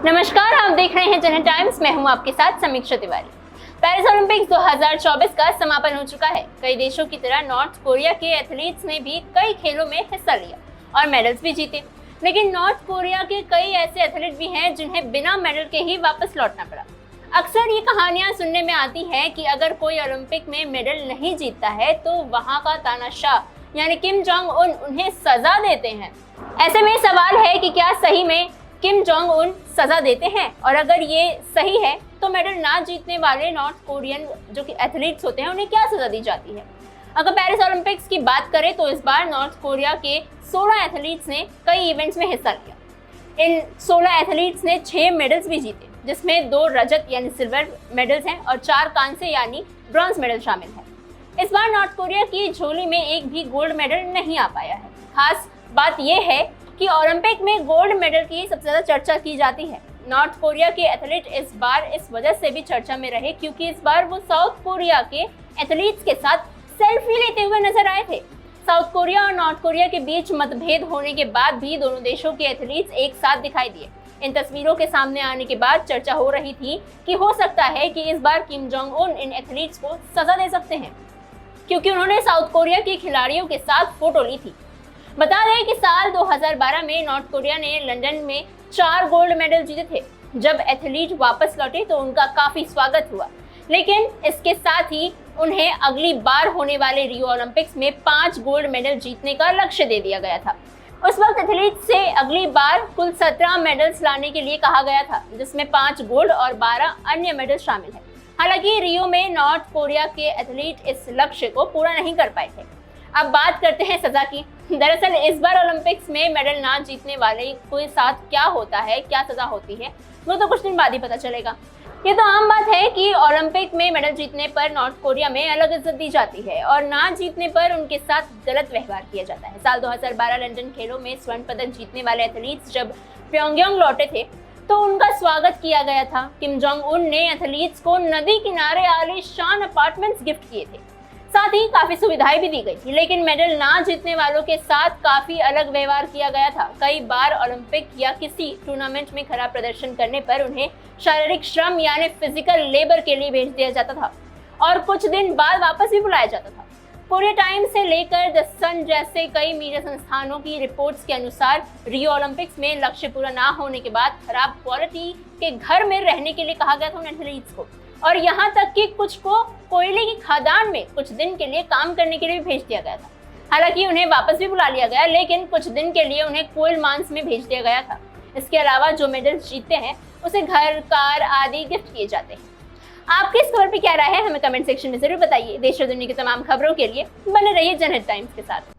नमस्कार, आप देख रहे हैं जनहित टाइम्स। मैं हूं आपके साथ समीक्षा तिवारी। पेरिस ओलंपिक्स 2024 का समापन हो चुका है। कई देशों की तरह नॉर्थ कोरिया के एथलीट्स ने भी कई खेलों में हिस्सा लिया और मेडल्स भी जीते। लेकिन नॉर्थ कोरिया के कई ऐसे एथलीट भी हैं जिन्हें बिना मेडल के ही वापस लौटना पड़ा। अक्सर ये कहानियां सुनने में आती हैं कि अगर कोई ओलंपिक में मेडल नहीं जीतता है तो वहाँ का तानाशाह यानी किम जोंग उन उन्हें सजा देते हैं। ऐसे में सवाल है कि क्या सही में किम जोंग उन सजा देते हैं, और अगर ये सही है तो मेडल ना जीतने वाले नॉर्थ कोरियन जो कि एथलीट्स होते हैं उन्हें क्या सजा दी जाती है। अगर पेरिस ओलंपिक्स की बात करें तो इस बार नॉर्थ कोरिया के 16 एथलीट्स ने कई इवेंट्स में हिस्सा लिया। इन 16 एथलीट्स ने 6 मेडल्स भी जीते, जिसमें 2 रजत यानी सिल्वर मेडल्स हैं और 4 कांस्य यानी ब्रॉन्ज मेडल शामिल है। इस बार नॉर्थ कोरिया की झोली में एक भी गोल्ड मेडल नहीं आ पाया है। खास बात यह है कि ओलंपिक में गोल्ड मेडल की सबसे ज्यादा चर्चा की जाती है। नॉर्थ कोरिया के एथलीट इस बार इस वजह से भी चर्चा में रहे क्योंकि इस बार वो साउथ कोरिया के एथलीट्स के साथ सेल्फी लेते हुए नजर आए थे। साउथ कोरिया और नॉर्थ कोरिया के बीच मतभेद होने के बाद भी दोनों देशों के एथलीट्स एक साथ दिखाई दिए। इन तस्वीरों के सामने आने के बाद चर्चा हो रही थी कि हो सकता है कि इस बार किम जोंग उन इन एथलीट्स को सजा दे सकते हैं क्योंकि उन्होंने साउथ कोरिया के खिलाड़ियों के साथ फोटो ली थी। बता दें कि साल 2012 में नॉर्थ कोरिया ने लंदन में 4 गोल्ड मेडल जीते थे। जब एथलीट वापस लौटे तो उनका काफी स्वागत हुआ, लेकिन इसके साथ ही उन्हें अगली बार होने वाले रियो ओलंपिक्स में 5 गोल्ड मेडल जीतने का लक्ष्य दे दिया गया था। उस वक्त एथलीट से अगली बार कुल 17 मेडल्स लाने के लिए कहा गया था, जिसमें 5 गोल्ड और 12 अन्य मेडल शामिल है। हालांकि रियो में नॉर्थ कोरिया के एथलीट इस लक्ष्य को पूरा नहीं कर पाए थे। अब बात करते हैं सजा की। दरअसल इस बार ओलंपिक्स में मेडल ना जीतने वाले के साथ क्या होता है, क्या सजा होती है, वो तो कुछ दिन बाद ही पता चलेगा। ये तो आम बात है कि ओलंपिक में मेडल जीतने पर नॉर्थ कोरिया में अलग इज्जत दी जाती है और ना जीतने पर उनके साथ गलत व्यवहार किया जाता है। साल 2012 लंदन खेलों में स्वर्ण पदक जीतने वाले एथलीट्स जब प्योंगयांग लौटे थे तो उनका स्वागत किया गया था। किम जोंग उन ने एथलीट्स को नदी किनारे आलीशान अपार्टमेंट्स गिफ्ट किए थे, साथ ही काफी सुविधाएं भी दी गई थी। लेकिन मेडल ना जीतने वालों के साथ काफी अलग व्यवहार किया गया था। कई बार ओलंपिक या किसी टूर्नामेंट में खराब प्रदर्शन करने पर उन्हें शारीरिक श्रम यानी फिजिकल लेबर के लिए भेज दिया जाता था और कुछ दिन बाद वापस भी बुलाया जाता था। कोरिया टाइम्स से लेकर द सन जैसे कई मीडिया संस्थानों की रिपोर्ट्स के अनुसार रियो ओलंपिक्स में लक्ष्य पूरा ना होने के बाद खराब क्वालिटी के घर में रहने के लिए कहा गया था उन एथलीट्स को, और यहाँ तक कि कुछ को कोयले की खदान में कुछ दिन के लिए काम करने के लिए भी भेज दिया गया था। हालांकि उन्हें वापस भी बुला लिया गया, लेकिन कुछ दिन के लिए उन्हें कोयल मांस में भेज दिया गया था। इसके अलावा जो मेडल जीतते हैं उसे घर, कार आदि गिफ्ट किए जाते हैं। आपकी इस खबर पर क्या राय है, हमें कमेंट सेक्शन में जरूर बताइए। देश और दुनिया की तमाम खबरों के लिए बने रहिए जनहित टाइम्स के साथ।